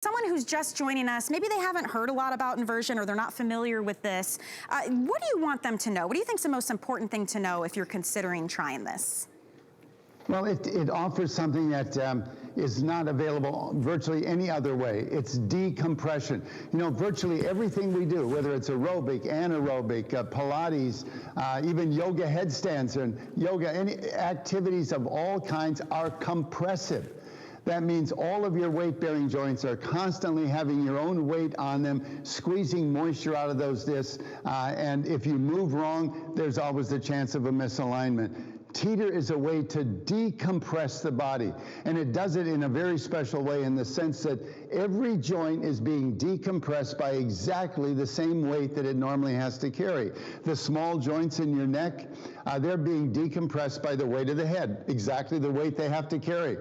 Someone who's just joining us, maybe they haven't heard a lot about inversion or they're not familiar with this. What do you want them to know? What do you think is the most important thing to know if you're considering trying this? Well, it offers something that is not available virtually any other way. It's decompression. You know, virtually everything we do, whether it's aerobic, anaerobic, Pilates, even yoga headstands and yoga, any activities of all kinds are compressive. That means all of your weight-bearing joints are constantly having your own weight on them, squeezing moisture out of those discs, and if you move wrong, there's always the chance of a misalignment. Teeter is a way to decompress the body, and it does it in a very special way in the sense that every joint is being decompressed by exactly the same weight that it normally has to carry. The small joints in your neck, they're being decompressed by the weight of the head, exactly the weight they have to carry.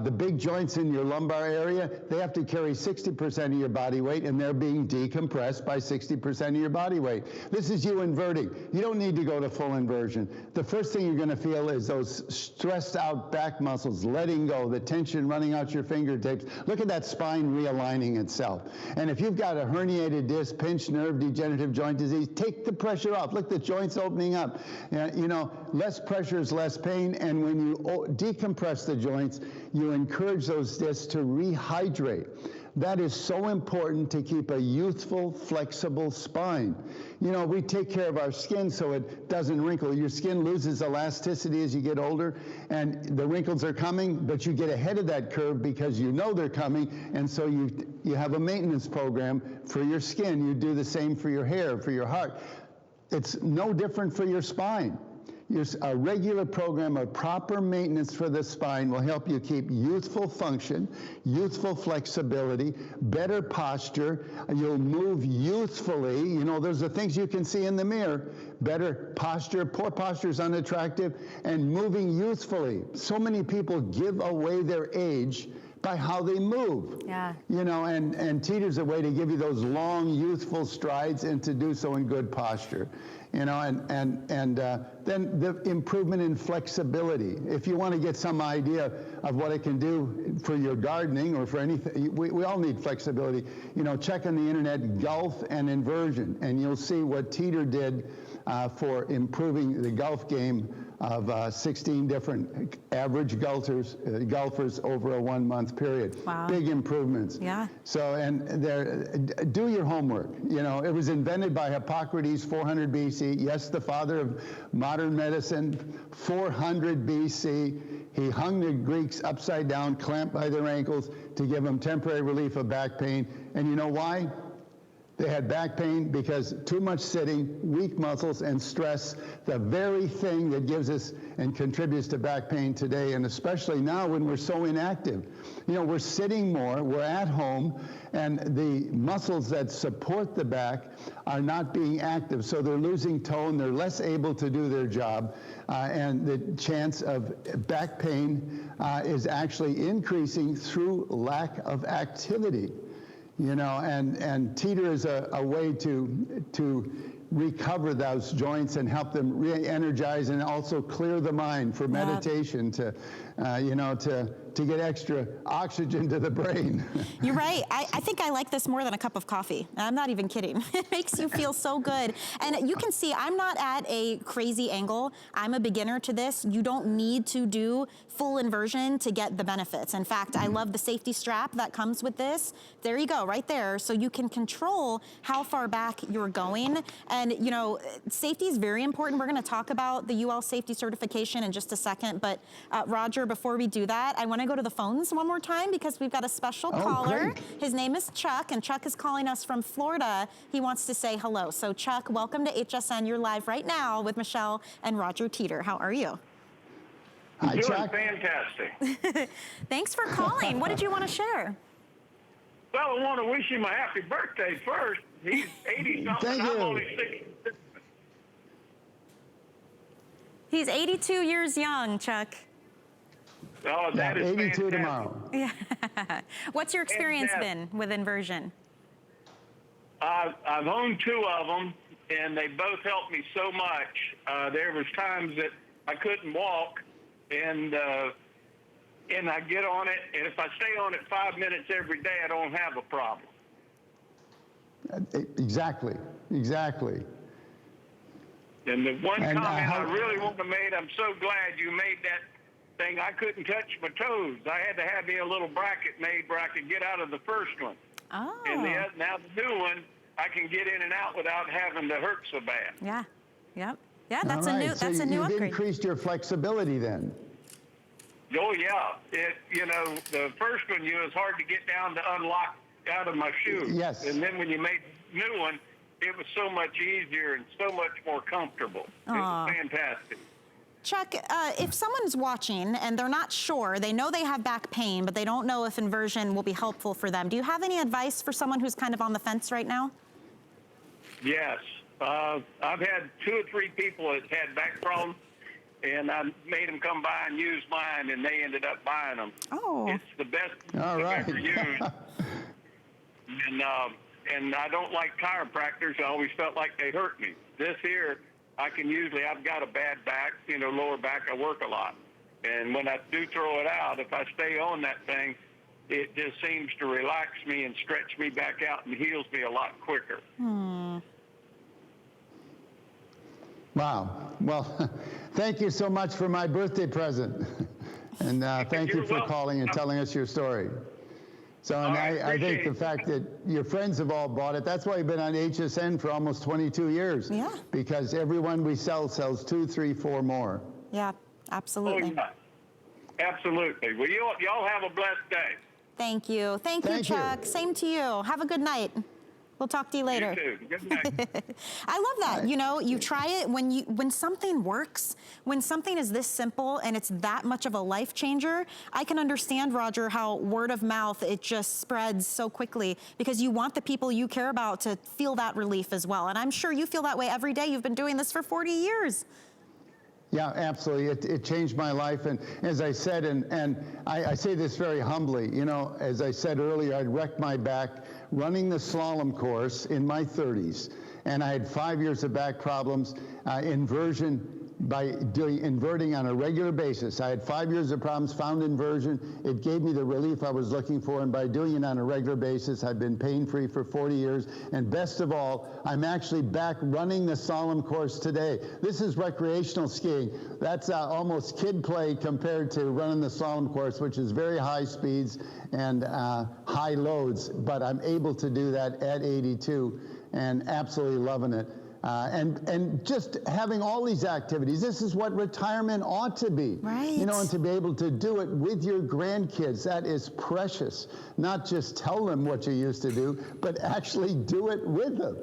The big joints in your lumbar area, they have to carry 60% of your body weight, and they're being decompressed by 60% of your body weight. This is you inverting. You don't need to go to full inversion. The first thing you're going to feel is those stressed out back muscles letting go, the tension running out your fingertips. Look at that spine realigning itself. And if you've got a herniated disc, pinched nerve, degenerative joint disease, take the pressure off. Look, the joint's opening up. You know, less pressure is less pain, and when you decompress the joints, you encourage those discs to rehydrate. That is so important to keep a youthful, flexible spine. You know, we take care of our skin so it doesn't wrinkle. Your skin loses elasticity as you get older, and the wrinkles are coming, but you get ahead of that curve because you know they're coming, and so you have a maintenance program for your skin. You do the same for your hair, for your heart. It's no different for your spine. A regular program of proper maintenance for the spine will help you keep youthful function, youthful flexibility, better posture. You'll move youthfully. You know, there's the things you can see in the mirror. Better posture. Poor posture is unattractive. And moving youthfully. So many people give away their age by how they move. Yeah. You know, and Teeter's a way to give you those long, youthful strides and to do so in good posture. You know, and then the improvement in flexibility. If you want to get some idea of what it can do for your gardening or for anything, we all need flexibility. You know, check on the internet, golf and inversion, and you'll see what Teeter did for improving the golf game of 16 different average golfers over a 1 month period. Wow. Big improvements. Yeah. So, and do your homework. You know, it was invented by Hippocrates, 400 BC. Yes, the father of modern medicine, 400 BC. He hung the Greeks upside down, clamped by their ankles to give them temporary relief of back pain. And you know why? They had back pain because too much sitting, weak muscles, and stress, the very thing that gives us and contributes to back pain today, and especially now when we're so inactive. You know, we're sitting more, we're at home, and the muscles that support the back are not being active, so they're losing tone, they're less able to do their job, and the chance of back pain is actually increasing through lack of activity. You know, and Teeter is a way to recover those joints and help them re-energize and also clear the mind for meditation, to you know, to get extra oxygen to the brain. You're right. I think I like this more than a cup of coffee. I'm not even kidding. It makes you feel so good. And you can see I'm not at a crazy angle. I'm a beginner to this. You don't need to do full inversion to get the benefits. In fact, I love the safety strap that comes with this. There you go, right there. So you can control how far back you're going. And you know, safety is very important. We're gonna talk about the UL safety certification in just a second. But Roger, before we do that, I wanna go to the phones one more time because we've got a special caller. Great. His name is Chuck, and Chuck is calling us from Florida. He wants to say hello. So Chuck, welcome to HSN. You're live right now with Michelle and Roger Teeter. How are you? Hi, Doing Chuck. fantastic. Thanks for calling. What did you want to share? Well, I want to wish him a happy birthday first. He's 80-something. Thank you. I'm only 60. He's 82 years young, Chuck. Oh, that is 82 fantastic. tomorrow. Yeah. What's your experience been with inversion? I've owned 2 of them, and they both helped me so much. There was times that I couldn't walk, and and I get on it, and if I stay on it 5 minutes every day, I don't have a problem. Exactly. And the one comment I really want to make, I'm so glad you made that thing. I couldn't touch my toes. I had to have me a little bracket made where I could get out of the first one. Oh. And now the new one, I can get in and out without having to hurt so bad. Yeah. Yep. Yeah, that's All a right. new So that's a new you've upgrade. increased your flexibility then. Oh, yeah. The first one, it was hard to get down to unlock out of my shoe. Yes. And then when you made the new one, it was so much easier and so much more comfortable. It was fantastic. Chuck, if someone's watching and they're not sure, they know they have back pain, but they don't know if inversion will be helpful for them, do you have any advice for someone who's kind of on the fence right now? Yes. I've had 2 or 3 people that had back problems, and I made them come by and use mine, and they ended up buying them. Oh. It's the best All I've right. ever used. And I don't like chiropractors. I always felt like they hurt me. This here, I've got a bad back, lower back. I work a lot. And when I do throw it out, if I stay on that thing, it just seems to relax me and stretch me back out and heals me a lot quicker. Wow. Well, thank you so much for my birthday present. And thank you You're for welcome. calling and telling us your story. So, and I I think appreciate the it. fact that your friends have all bought it, that's why you've been on HSN for almost 22 years. Yeah. Because everyone we sell sells 2, 3, 4 more. Yeah, Oh, absolutely. yeah. Absolutely. Well, y'all have a blessed day. Thank you. Thank you, Thank you. Chuck. Same to you. Have a good night. We'll talk to you later. You too. Good night. I love that. You try it when something works, when something is this simple and it's that much of a life changer. I can understand, Roger, how word of mouth, it just spreads so quickly because you want the people you care about to feel that relief as well. And I'm sure you feel that way every day. You've been doing this for 40 years. Yeah, absolutely. It changed my life. And as I said, and I say this very humbly, as I said earlier, I'd wrecked my back running the slalom course in my 30s. And I had 5 years of back problems, inversion by inverting on a regular basis. I had 5 years of problems, found inversion. It gave me the relief I was looking for, and by doing it on a regular basis, I've been pain-free for 40 years. And best of all, I'm actually back running the slalom course today. This is recreational skiing. That's almost kid play compared to running the slalom course, which is very high speeds and high loads. But I'm able to do that at 82 and absolutely loving it. And just having all these activities, this is what retirement ought to be. Right. And to be able to do it with your grandkids, that is precious. Not just tell them what you used to do, but actually do it with them.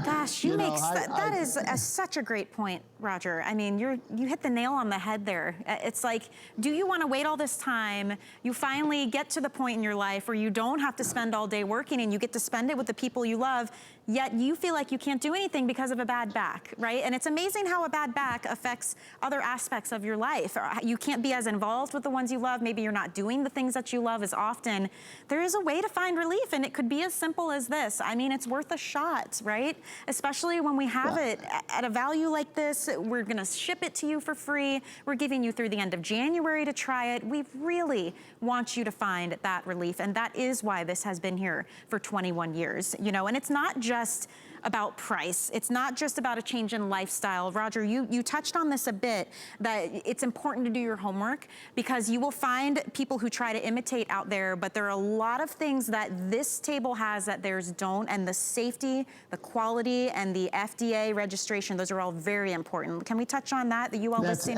Gosh, that is such a great point, Roger. I mean, you hit the nail on the head there. It's like, do you want to wait all this time? You finally get to the point in your life where you don't have to spend all day working and you get to spend it with the people you love, yet you feel like you can't do anything because of a bad back, right? And it's amazing how a bad back affects other aspects of your life. You can't be as involved with the ones you love. Maybe you're not doing the things that you love as often. There is a way to find relief, and it could be as simple as this. I mean, it's worth a shot, right? Especially when we have it at a value like this. We're gonna ship it to you for free. We're giving you through the end of January to try it. We really want you to find that relief, and that is why this has been here for 21 years, and it's not just about price. It's not just about a change in lifestyle. Roger, you touched on this a bit, that it's important to do your homework because you will find people who try to imitate out there, but there are a lot of things that this table has that theirs don't, and the safety, the quality, and the FDA registration, those are all very important. Can we touch on that you all listing?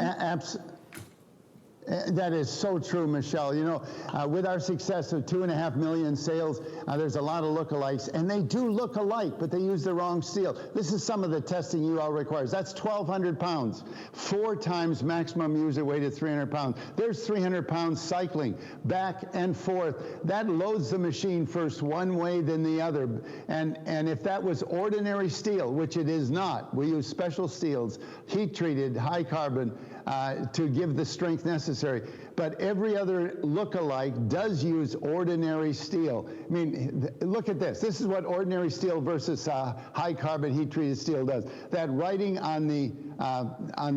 That is so true, Michelle. With our success of 2.5 million sales, there's a lot of lookalikes, and they do look alike, but they use the wrong steel. This is some of the testing UL requires. That's 1,200 pounds, 4 times maximum user weight at 300 pounds. There's 300 pounds cycling back and forth. That loads the machine first one way, then the other. And if that was ordinary steel, which it is not, we use special steels, heat treated, high carbon, to give the strength necessary. But every other look-alike does use ordinary steel. I mean, look at this. This is what ordinary steel versus high-carbon heat-treated steel does. That writing on the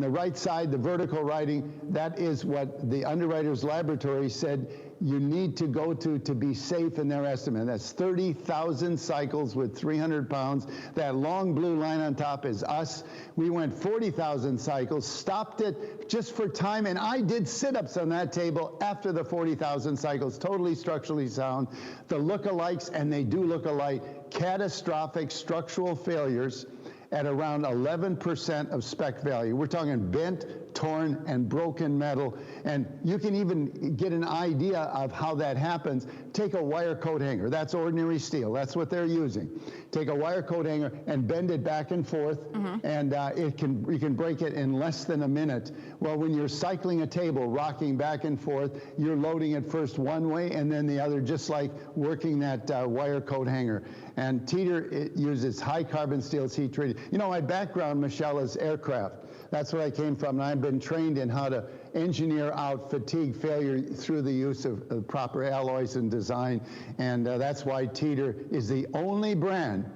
right side, the vertical writing, that is what the Underwriters Laboratory said you need to go to be safe in their estimate. That's 30,000 cycles with 300 pounds. That long blue line on top is us. We went 40,000 cycles, stopped it just for time, and I did sit-ups on that table after the 40,000 cycles, totally structurally sound. The look-alikes, and they do look alike, catastrophic structural failures at around 11% of spec value. We're talking bent, torn, and broken metal. And you can even get an idea of how that happens. Take a wire coat hanger. That's ordinary steel. That's what they're using. Take a wire coat hanger and bend it back and forth, and you can break it in less than a minute. Well, when you're cycling a table, rocking back and forth, you're loading it first one way and then the other, just like working that wire coat hanger. And Teeter, it uses high carbon steel heat treated. You know, my background, Michelle, is aircraft. That's where I came from, and I've been trained in how to engineer out fatigue failure through the use of proper alloys and design, and that's why Teeter is the only brand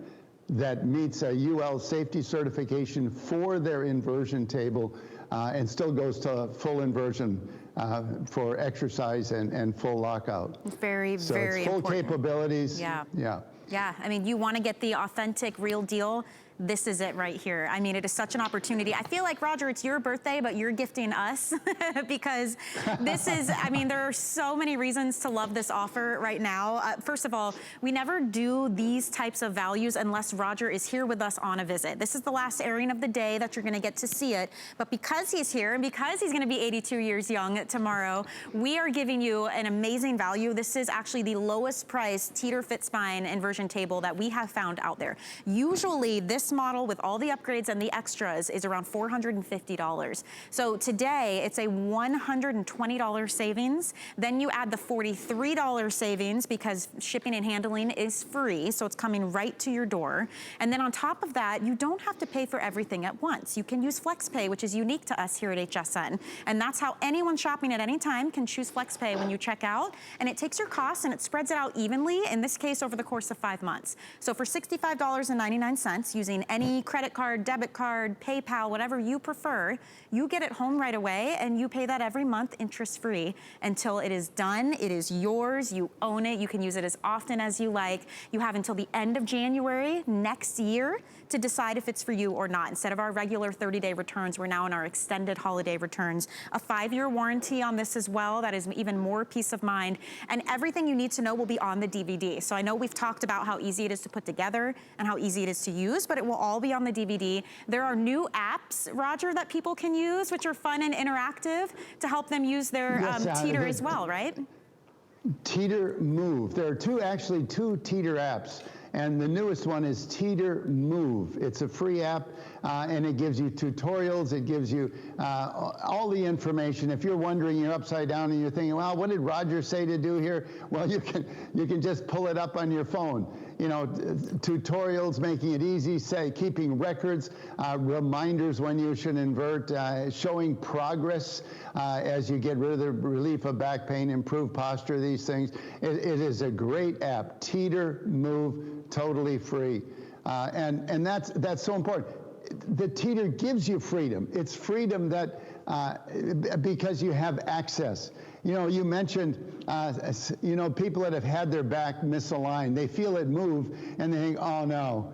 that meets a UL safety certification for their inversion table and still goes to full inversion for exercise and full lockout. Very, so very it's full important. Capabilities. Yeah. Yeah. Yeah, I mean, you want to get the authentic, real deal. This is it right here. I mean, it is such an opportunity. I feel like, Roger, it's your birthday, but you're gifting us because this is, I mean, there are so many reasons to love this offer right now. First of all, we never do these types of values unless Roger is here with us on a visit. This is the last airing of the day that you're going to get to see it. But because he's here and because he's going to be 82 years young tomorrow, we are giving you an amazing value. This is actually the lowest priced Teeter FitSpine inversion table that we have found out there. Usually this model with all the upgrades and the extras is around $450. So today it's a $120 savings. Then you add the $43 savings because shipping and handling is free. So it's coming right to your door. And then on top of that, you don't have to pay for everything at once. You can use FlexPay, which is unique to us here at HSN. And that's how anyone shopping at any time can choose FlexPay when you check out. And it takes your costs and it spreads it out evenly, in this case over the course of 5 months. So for $65.99 using any credit card, debit card, PayPal, whatever you prefer, you get it home right away and you pay that every month interest-free until it is done. It is yours, you own it, you can use it as often as you like. You have until the end of January next year to decide if it's for you or not. Instead of our regular 30-day returns, we're now in our extended holiday returns. A 5-year warranty on this as well, that is even more peace of mind. And everything you need to know will be on the DVD. So I know we've talked about how easy it is to put together and how easy it is to use, but it will all be on the DVD. There are new apps, Roger, that people can use, which are fun and interactive to help them use their Teeter as well, right? Teeter Move. There are actually two Teeter apps. And the newest one is Teeter Move. It's a free app, and it gives you tutorials. It gives you all the information. If you're wondering, you're upside down and you're thinking, well, what did Roger say to do here? Well, you can just pull it up on your phone. You know, tutorials, making it easy, keeping records, reminders when you should invert, showing progress as you get rid of the relief of back pain, improve posture, these things. It is a great app. Teeter Move, totally free. And that's so important. The Teeter gives you freedom. It's freedom that because you have access. You know, you mentioned, people that have had their back misaligned, they feel it move and they think, oh no,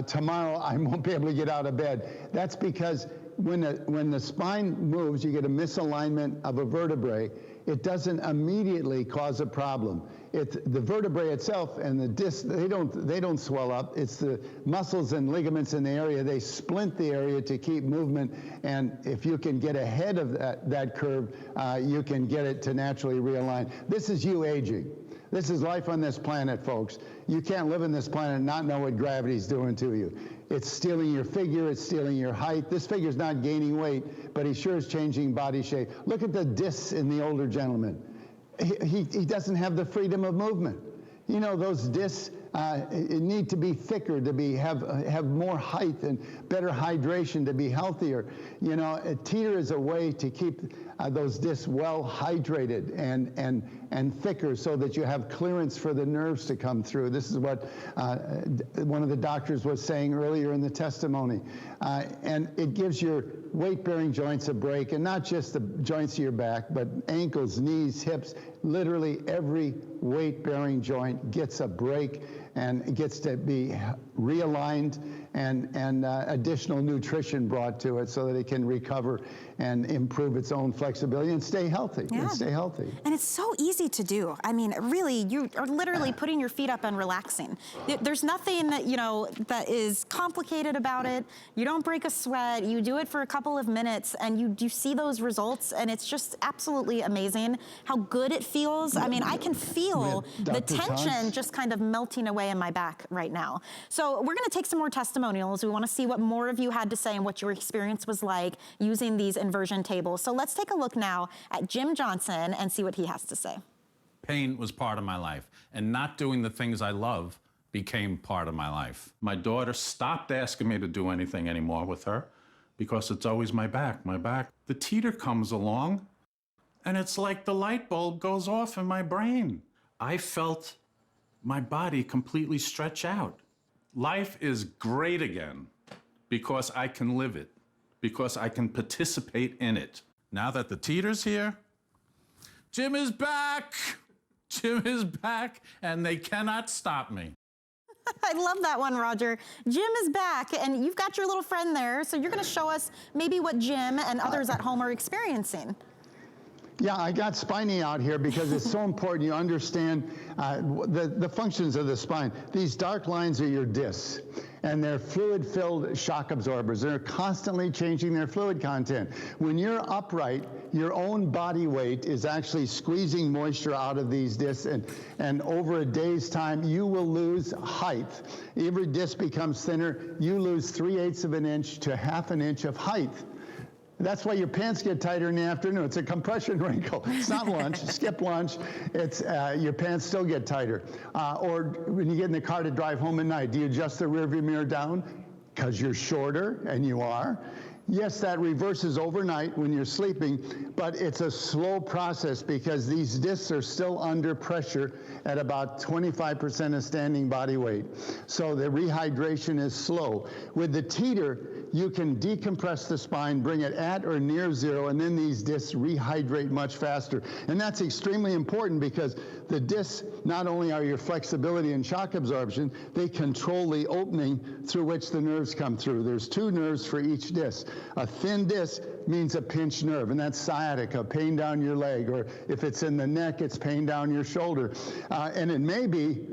tomorrow I won't be able to get out of bed. That's because when the spine moves, you get a misalignment of a vertebrae. It doesn't immediately cause a problem. It's the vertebrae itself and the disc, they don't swell up. It's the muscles and ligaments in the area. They splint the area to keep movement, and if you can get ahead of that curve, you can get it to naturally realign. This is you aging. This is life on this planet, folks. You can't live on this planet and not know what gravity's doing to you. It's stealing your figure, it's stealing your height. This figure's not gaining weight, but he sure is changing body shape. Look at the discs in the older gentleman. He doesn't have the freedom of movement. You know, those discs, need to be thicker, to have more height and better hydration, to be healthier. You know, a teeter is a way to keep those discs well hydrated and thicker, so that you have clearance for the nerves to come through. This is what one of the doctors was saying earlier in the testimony. And it gives your weight-bearing joints a break, and not just the joints of your back, but ankles, knees, hips. Literally every weight-bearing joint gets a break and gets to be realigned, and additional nutrition brought to it so that it can recover and improve its own flexibility and stay healthy. Yeah. And stay healthy. And it's so easy to do. I mean, really, you are literally putting your feet up and relaxing. There's nothing that, you know, that is complicated about it. You don't break a sweat. You do it for a couple of minutes, and you see those results, and it's just absolutely amazing how good it feels. I mean, I can feel the tension just kind of melting away in my back right now. So we're gonna take some more testimonials. We wanna see what more of you had to say and what your experience was like using these inversion tables. So let's take a look now at Jim Johnson and see what he has to say. Pain was part of my life, and not doing the things I love became part of my life. My daughter stopped asking me to do anything anymore with her because it's always my back, my back. The teeter comes along, and it's like the light bulb goes off in my brain. I felt my body completely stretch out. Life is great again because I can live it, because I can participate in it. Now that the teeter's here, Jim is back. Jim is back, and they cannot stop me. I love that one, Roger. Jim is back, and you've got your little friend there, so you're gonna show us maybe what Jim and others at home are experiencing. Yeah, I got Spiny out here because it's so important you understand the functions of the spine. These dark lines are your discs, and they're fluid-filled shock absorbers. They're constantly changing their fluid content. When you're upright, your own body weight is actually squeezing moisture out of these discs, and over a day's time, you will lose height. Every disc becomes thinner. You lose 3/8 of an inch to 1/2 an inch of height. That's why your pants get tighter in the afternoon. It's a compression wrinkle. It's not lunch. Skip lunch. It's your pants still get tighter. Or when you get in the car to drive home at night, do you adjust the rearview mirror down? Because you're shorter, and you are. Yes, that reverses overnight when you're sleeping, but it's a slow process because these discs are still under pressure at about 25% of standing body weight. So the rehydration is slow. With the teeter, you can decompress the spine, bring it at or near zero, and then these discs rehydrate much faster. And that's extremely important because the discs not only are your flexibility and shock absorption, they control the opening through which the nerves come through. There's 2 nerves for each disc. A thin disc means a pinched nerve, and that's sciatica, pain down your leg, or if it's in the neck, it's pain down your shoulder. And it may be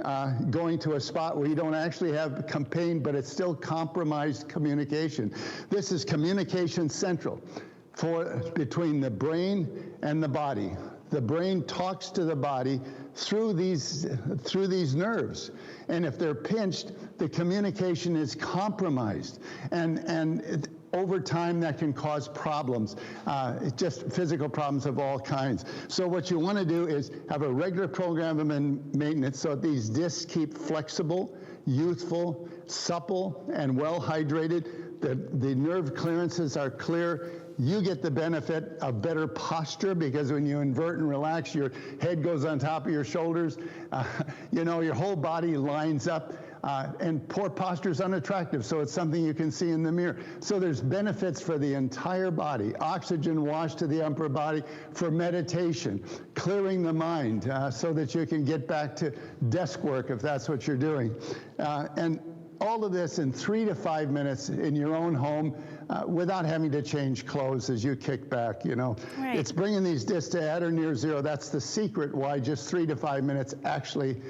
going to a spot where you don't actually have pain, but it's still compromised communication. This is communication central between the brain and the body. The brain talks to the body through these nerves, and if they're pinched, the communication is compromised, and over time that can cause problems, just physical problems of all kinds. So what you want to do is have a regular program of maintenance so these discs keep flexible, youthful, supple, and well hydrated. The nerve clearances are clear. You get the benefit of better posture because when you invert and relax, your head goes on top of your shoulders. You know, your whole body lines up. And poor posture is unattractive, so it's something you can see in the mirror. So there's benefits for the entire body. Oxygen wash to the upper body for meditation, clearing the mind so that you can get back to desk work if that's what you're doing. And all of this in 3 to 5 minutes in your own home without having to change clothes as you kick back, you know. Right. It's bringing these discs to at or near zero. That's the secret why just 3 to 5 minutes actually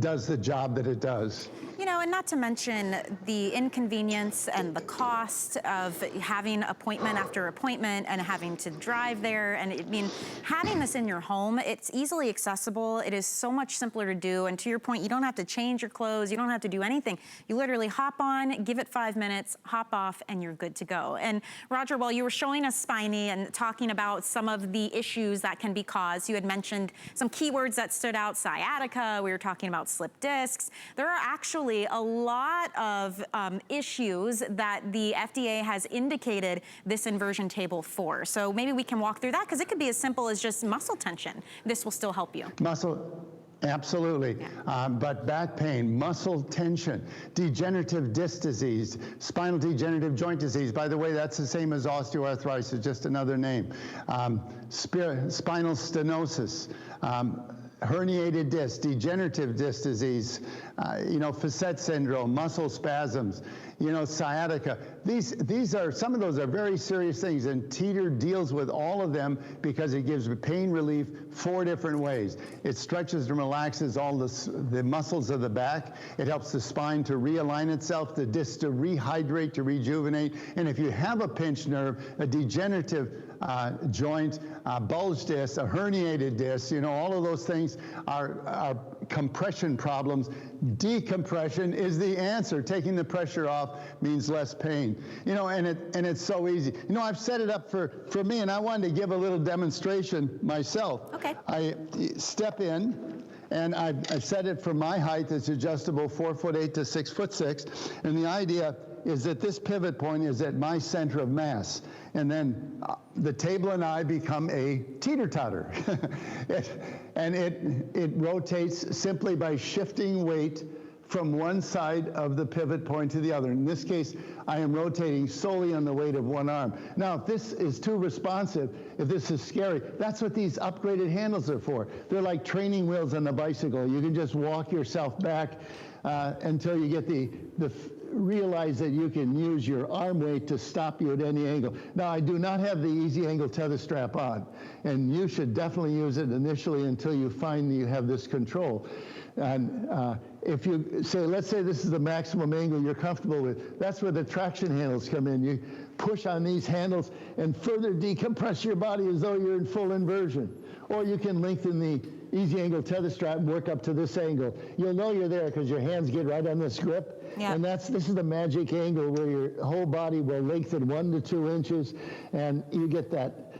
does the job that it does. You know, and not to mention the inconvenience and the cost of having appointment after appointment and having to drive there. And I mean, having this in your home, it's easily accessible. It is so much simpler to do. And to your point, you don't have to change your clothes. You don't have to do anything. You literally hop on, give it 5 minutes, hop off, and you're good to go. And Roger, while you were showing us Spiny and talking about some of the issues that can be caused, you had mentioned some keywords that stood out: sciatica. We were talking about about slip discs. There are actually a lot of issues that the FDA has indicated this inversion table for. So maybe we can walk through that, because it could be as simple as just muscle tension. This will still help you. Muscle, absolutely. But back pain, muscle tension, degenerative disc disease, spinal degenerative joint disease. By the way, that's the same as osteoarthritis, just another name. Spinal stenosis, herniated disc, degenerative disc disease, facet syndrome, muscle spasms, sciatica. These are, some of those are very serious things, and Teeter deals with all of them because it gives pain relief 4 different ways. It stretches and relaxes all the muscles of the back. It helps the spine to realign itself, the disc to rehydrate, to rejuvenate. And if you have a pinched nerve, a degenerative joint, bulge disc, a herniated disc, all of those things are compression problems. Decompression is the answer. Taking the pressure off means less pain. And it's so easy. I've set it up for me, and I wanted to give a little demonstration myself. Okay. I step in, and I've set it for my height. It's adjustable 4'8" to 6'6", and the idea is that this pivot point is at my center of mass. And then the table and I become a teeter-totter. And it rotates simply by shifting weight from one side of the pivot point to the other. In this case, I am rotating solely on the weight of one arm. Now, if this is too responsive, if this is scary, that's what these upgraded handles are for. They're like training wheels on a bicycle. You can just walk yourself back until you get realize that you can use your arm weight to stop you at any angle. Now, I do not have the easy angle tether strap on, and you should definitely use it initially until you find that you have this control. And if you say, let's say this is the maximum angle you're comfortable with, that's where the traction handles come in. You push on these handles and further decompress your body as though you're in full inversion. Or you can lengthen the easy angle tether strap and work up to this angle. You'll know you're there because your hands get right on this grip. Yeah. And this is the magic angle where your whole body will lengthen 1 to 2 inches, and you get that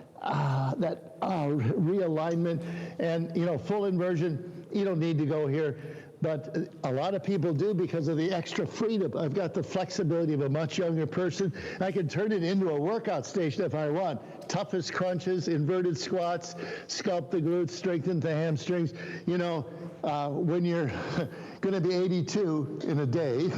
realignment. And full inversion, you don't need to go here, but a lot of people do because of the extra freedom. I've got the flexibility of a much younger person. I can turn it into a workout station if I want. Toughest crunches, inverted squats, sculpt the glutes, strengthen the hamstrings. When you're going to be 82 in a day,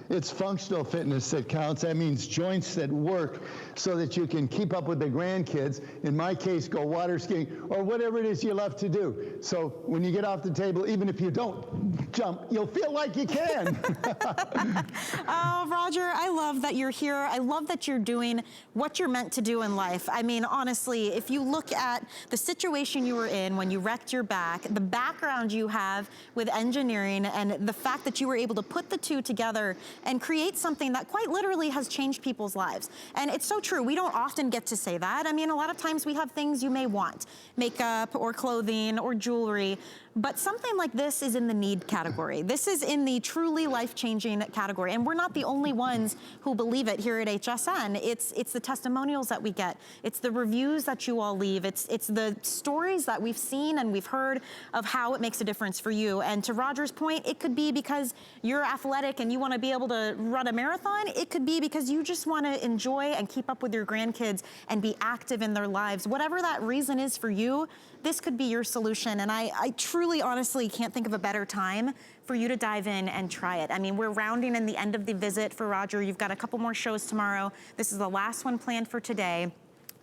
it's functional fitness that counts. That means joints that work so that you can keep up with the grandkids. In my case, go water skiing or whatever it is you love to do. So when you get off the table, even if you don't jump, you'll feel like you can. Oh, Roger, I love that you're here. I love that you're doing what you're meant to do in life. I mean, honestly, if you look at the situation you were in when you wrecked your back, the background you have with engineering, and the fact that you were able to put the two together and create something that quite literally has changed people's lives. And it's so true. We don't often get to say that. I mean, a lot of times we have things you may want, makeup or clothing or jewelry, but something like this is in the need category. This is in the truly life-changing category. And we're not the only ones who believe it here at HSN. It's the testimonials that we get. It's the reviews that you all leave. It's the stories that we've seen and we've heard of how it makes a difference for you. And to Roger's point, it could be because you're athletic and you want to be able to run a marathon. It could be because you just want to enjoy and keep up with your grandkids and be active in their lives. Whatever that reason is for you, this could be your solution. And I truly, honestly can't think of a better time for you to dive in and try it. I mean, we're rounding in the end of the visit for Roger. You've got a couple more shows tomorrow. This is the last one planned for today.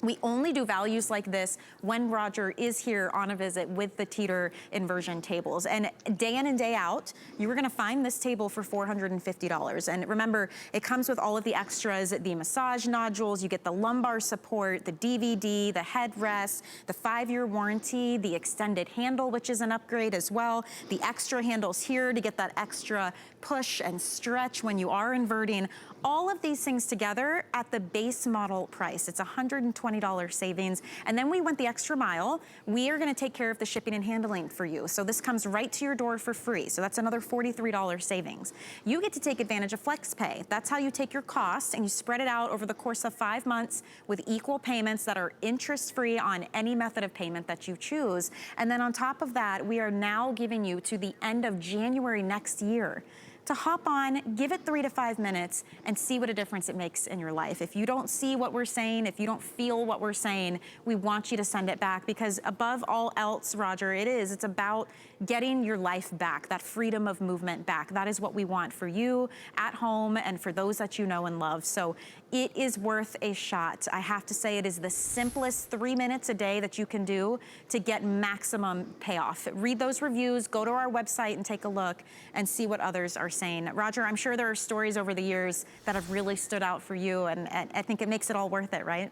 We only do values like this when Roger is here on a visit with the Teeter inversion tables. And day in and day out, you are gonna find this table for $450. And remember, it comes with all of the extras, the massage nodules, you get the lumbar support, the DVD, the headrest, the 5-year warranty, the extended handle, which is an upgrade as well, the extra handles here to get that extra push and stretch when you are inverting. All of these things together at the base model price. It's $129. $120 savings. And then we went the extra mile. We are gonna take care of the shipping and handling for you. So this comes right to your door for free. So that's another $43 savings. You get to take advantage of Flexpay. That's how you take your costs and you spread it out over the course of 5 months with equal payments that are interest-free on any method of payment that you choose. And then on top of that, we are now giving you to the end of January next year to hop on, give it 3 to 5 minutes, and see what a difference it makes in your life. If you don't see what we're saying, if you don't feel what we're saying, we want you to send it back, because above all else, Roger, it's about getting your life back, that freedom of movement back. That is what we want for you at home and for those that you know and love. So it is worth a shot. I have to say, it is the simplest 3 minutes a day that you can do to get maximum payoff. Read those reviews, go to our website and take a look and see what others are saying. Roger, I'm sure there are stories over the years that have really stood out for you, and I think it makes it all worth it, right?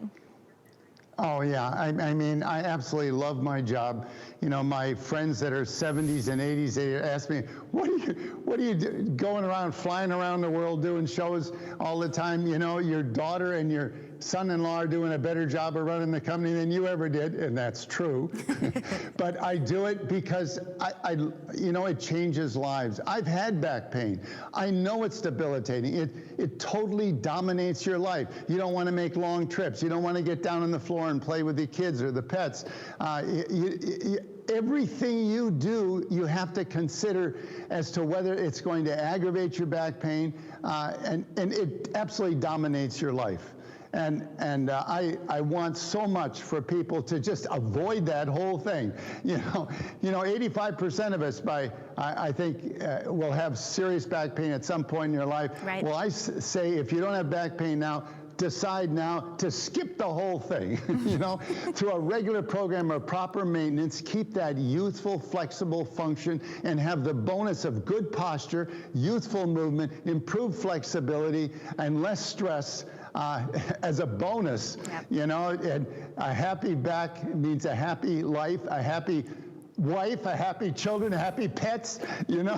Oh yeah, I mean, I absolutely love my job. You know, my friends that are 70s and 80s, they ask me, what are you going around, flying around the world doing shows all the time? You know, your daughter and your son-in-law are doing a better job of running the company than you ever did, and that's true. But I do it because you know, it changes lives. I've had back pain. I know it's debilitating. It totally dominates your life. You don't want to make long trips. You don't want to get down on the floor and play with the kids or the pets. Everything you do, you have to consider as to whether it's going to aggravate your back pain, and it absolutely dominates your life. And I want so much for people to just avoid that whole thing. You know, 85% of us, I think, will have serious back pain at some point in your life. Right. Well, I say, if you don't have back pain now, decide now to skip the whole thing, you know, through a regular program of proper maintenance, keep that youthful, flexible function, and have the bonus of good posture, youthful movement, improved flexibility, and less stress as a bonus. Yep. You know, and a happy back means a happy life, a happy wife, a happy children, happy pets, you know.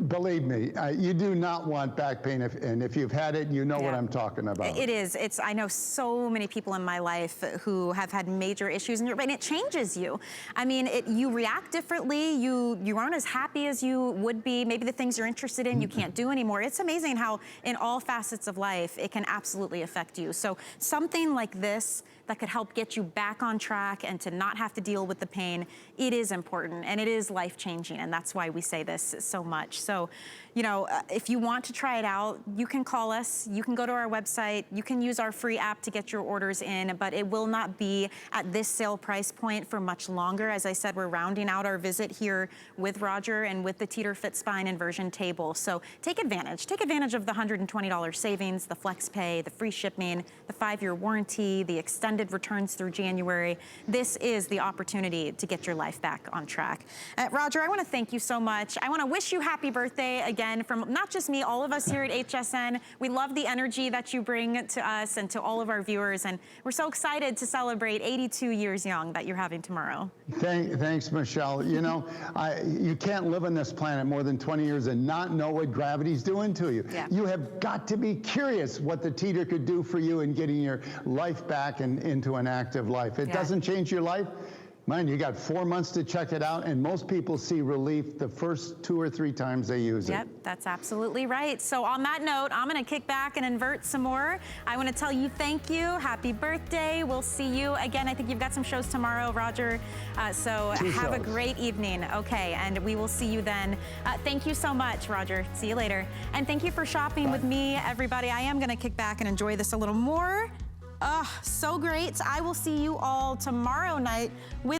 Believe me, you do not want back pain, and if you've had it, you know what I'm talking about. It is. I know so many people in my life who have had major issues, and it changes you. I mean, you react differently. You aren't as happy as you would be. Maybe the things you're interested in, you can't do anymore. It's amazing how in all facets of life, it can absolutely affect you. So something like this that could help get you back on track and to not have to deal with the pain, it is important and it is life-changing, and that's why we say this so much. So, you know, if you want to try it out, you can call us, you can go to our website, you can use our free app to get your orders in, but it will not be at this sale price point for much longer. As I said, we're rounding out our visit here with Roger and with the Teeter FitSpine Inversion table. So take advantage of the $120 savings, the Flexpay, the free shipping, the 5-year warranty, the extended returns through January. This is the opportunity to get your life back on track. Roger, I want to thank you so much. I want to wish you happy birthday again from not just me, all of us here at HSN. We love the energy that you bring to us and to all of our viewers, and we're so excited to celebrate 82 years young that you're having tomorrow. Thanks, Michelle. You know, you can't live on this planet more than 20 years and not know what gravity's doing to you. Yeah. You have got to be curious what the Teeter could do for you in getting your life back and into an active life. It doesn't change your life. Man, you got 4 months to check it out, and most people see relief the first 2 or 3 times they use it. Yep, that's absolutely right. So on that note, I'm going to kick back and invert some more. I want to tell you thank you. Happy birthday. We'll see you again. I think you've got some shows tomorrow, Roger. So have a great evening. Okay, and we will see you then. Thank you so much, Roger. See you later. And thank you for shopping with me, everybody. I am going to kick back and enjoy this a little more. Oh, so great. I will see you all tomorrow night with